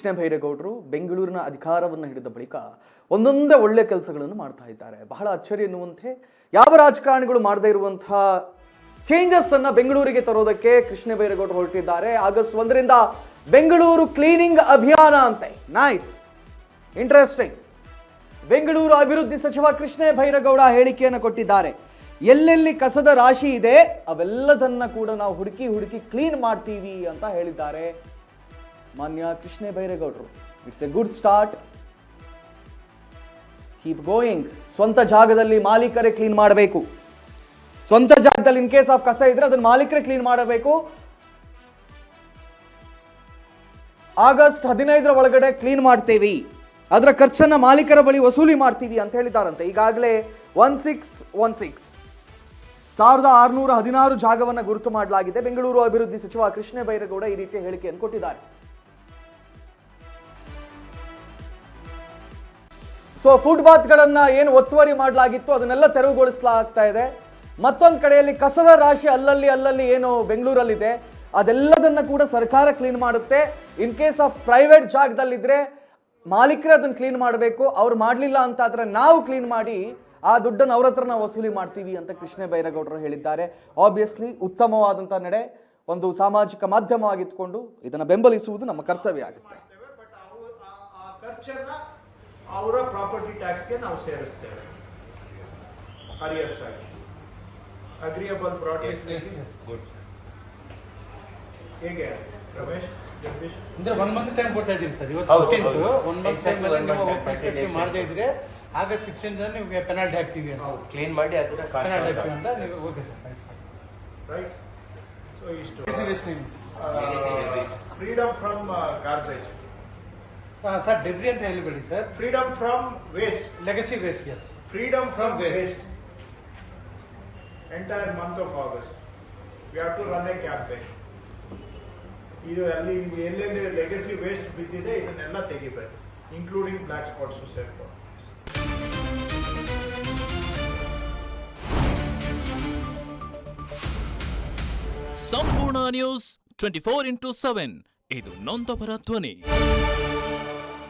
ಕೃಷ್ಣ ಬೈರೇಗೌಡರು ಬೆಂಗಳೂರಿನ ಅಧಿಕಾರವನ್ನು ಹಿಡಿದ ಬಳಿಕ ಒಂದೊಂದೇ ಒಳ್ಳೆ ಕೆಲಸಗಳನ್ನು ಮಾಡ್ತಾ ಇದ್ದಾರೆ. ಬಹಳ ಅಚ್ಚರಿ ಎನ್ನುವಂತೆ ಯಾವ ರಾಜಕಾರಣಿಗಳು ಮಾಡದೇ ಇರುವಂತಹ ಚೇಂಜಸ್ ಅನ್ನ ಬೆಂಗಳೂರಿಗೆ ತರೋದಕ್ಕೆ ಕೃಷ್ಣ ಬೈರೇಗೌಡರು ಹೊರಟಿದ್ದಾರೆ. ಆಗಸ್ಟ್ 1ರಿಂದ ಬೆಂಗಳೂರು ಕ್ಲೀನಿಂಗ್ ಅಭಿಯಾನ ಅಂತೆ. Nice, interesting. ಬೆಂಗಳೂರು ಅಭಿವೃದ್ಧಿ ಸಚಿವ ಕೃಷ್ಣ ಬೈರೇಗೌಡ ಹೇಳಿಕೆಯನ್ನು ಕೊಟ್ಟಿದ್ದಾರೆ. ಎಲ್ಲೆಲ್ಲಿ ಕಸದ ರಾಶಿ ಇದೆ ಅವೆಲ್ಲದನ್ನ ಕೂಡ ನಾವು ಹುಡುಕಿ ಕ್ಲೀನ್ ಮಾಡ್ತೀವಿ ಅಂತ ಹೇಳಿದ್ದಾರೆ ಮಾನ್ಯ ಕೃಷ್ಣ ಬೈರೇಗೌಡರು. It's a good start, keep going. ಸ್ವಂತ ಜಾಗದಲ್ಲಿ ಮಾಲೀಕರೇ ಕ್ಲೀನ್ ಮಾಡಬೇಕು. ಸ್ವಂತ ಜಾಗದಲ್ಲಿ ಇನ್ ಕೇಸ್ ಆಫ್ ಕಸ ಇದ್ರೆ ಅದನ್ನ ಮಾಲೀಕರೇ ಕ್ಲೀನ್ ಮಾಡಬೇಕು. ಆಗಸ್ಟ್ 15ರ ಒಳಗಡೆ ಕ್ಲೀನ್ ಮಾಡ್ತೇವೆ, ಅದರ ಖರ್ಚನ್ನ ಮಾಲೀಕರ ಬಳಿ ವಸೂಲಿ ಮಾಡ್ತೀವಿ ಅಂತ ಹೇಳಿದ್ದಾರಂತೆ. ಈಗಾಗಲೇ 1616 ಜಾಗವನ್ನು ಗುರುತು ಮಾಡಲಾಗಿದೆ. ಬೆಂಗಳೂರು ಅಭಿವೃದ್ಧಿ ಸಚಿವ ಕೃಷ್ಣ ಬೈರೇಗೌಡ ಈ ರೀತಿಯ ಹೇಳಿಕೆಯನ್ನು ಕೊಟ್ಟಿದ್ದಾರೆ. ಸೊ ಫುಟ್ಪಾತ್ಗಳನ್ನ ಏನು ಒತ್ತುವರಿ ಮಾಡಲಾಗಿತ್ತು ಅದನ್ನೆಲ್ಲ ತೆರವುಗೊಳಿಸಲಾಗ್ತಾ ಇದೆ. ಮತ್ತೊಂದು ಕಡೆಯಲ್ಲಿ ಕಸದ ರಾಶಿ ಅಲ್ಲಲ್ಲಿ ಏನು ಬೆಂಗಳೂರಲ್ಲಿದೆ ಅದೆಲ್ಲದನ್ನ ಕೂಡ ಸರ್ಕಾರ ಕ್ಲೀನ್ ಮಾಡುತ್ತೆ. ಇನ್ ಕೇಸ್ ಆಫ್ ಪ್ರೈವೇಟ್ ಜಾಗದಲ್ಲಿದ್ರೆ ಮಾಲೀಕರೇ ಅದನ್ನು ಕ್ಲೀನ್ ಮಾಡಬೇಕು. ಅವ್ರು ಮಾಡಲಿಲ್ಲ ಅಂತ ಆದ್ರೆ ನಾವು ಕ್ಲೀನ್ ಮಾಡಿ ಆ ದುಡ್ಡನ್ನು ಅವ್ರ ಹತ್ರ ನಾವು ವಸೂಲಿ ಮಾಡ್ತೀವಿ ಅಂತ ಕೃಷ್ಣ ಬೈರೇಗೌಡರು ಹೇಳಿದ್ದಾರೆ. ಆಬ್ವಿಯಸ್ಲಿ ಉತ್ತಮವಾದಂಥ ನಡೆ. ಒಂದು ಸಾಮಾಜಿಕ ಮಾಧ್ಯಮವಾಗಿದ್ದುಕೊಂಡು ಇದನ್ನು ಬೆಂಬಲಿಸುವುದು ನಮ್ಮ ಕರ್ತವ್ಯ ಆಗುತ್ತೆ. ಅವರ ಪ್ರಾಪರ್ಟಿ ಟ್ಯಾಕ್ಸ್ಗೆ ನಾವು ಸೇರಿಸ್ತೇವೆ. ಅಗ್ರಿಯಬಲ್ ಪ್ರಾಡಕ್ಟ್ಸ್ ಹೇಗೆ ರಮೇಶ್ ಜಗದೀಶ್ ಅಂದ್ರೆ 1 ಮಂತ್ ಟೈಮ್ ಕೊಡ್ತಾ ಇದ್ದೀರಿ ಸರ್. ಇವತ್ತು 1 ಮಂತ್ ಟೈಮ್ ನೀವು ಮಾಡದೇ ಇದ್ರೆ ಆಗಸ್ಟ್ 16 ನಿಮಗೆ ಪೆನಾಲ್ಟಿ ಹಾಕ್ತೀವಿ ಅಂತ, ಕ್ಲೀನ್ ಮಾಡಿ ಅದನ್ನ ಪೆನಾಲ್ಟಿ ಹಾಕ್ತೀವಿ ಅಂತ ನೀವು. Okay sir, right. ಸೊ ಇಷ್ಟು freedom from garbage sir. Debris ಅಂತ ಹೇಳಬೇಡಿ sir. Freedom from waste, legacy waste. Yes, freedom from waste. Entire month of August we have to run a campaign. ಇದು ಅಲ್ಲಿ ಎಲ್ಲೆಲ್ಲಿ ಲೆಗಸಿ ವೇಸ್ಟ್ ಬಿದ್ದಿದೆ ಇದನ್ನೆಲ್ಲ ತೆಗಿಬೇಕು, including block spots ಸೇರ್ಕೊಂಡು. ಸಂಪೂರ್ಣ ನ್ಯೂಸ್ 24x7 ಇದು ನೊಂದವರ ಧ್ವನಿ.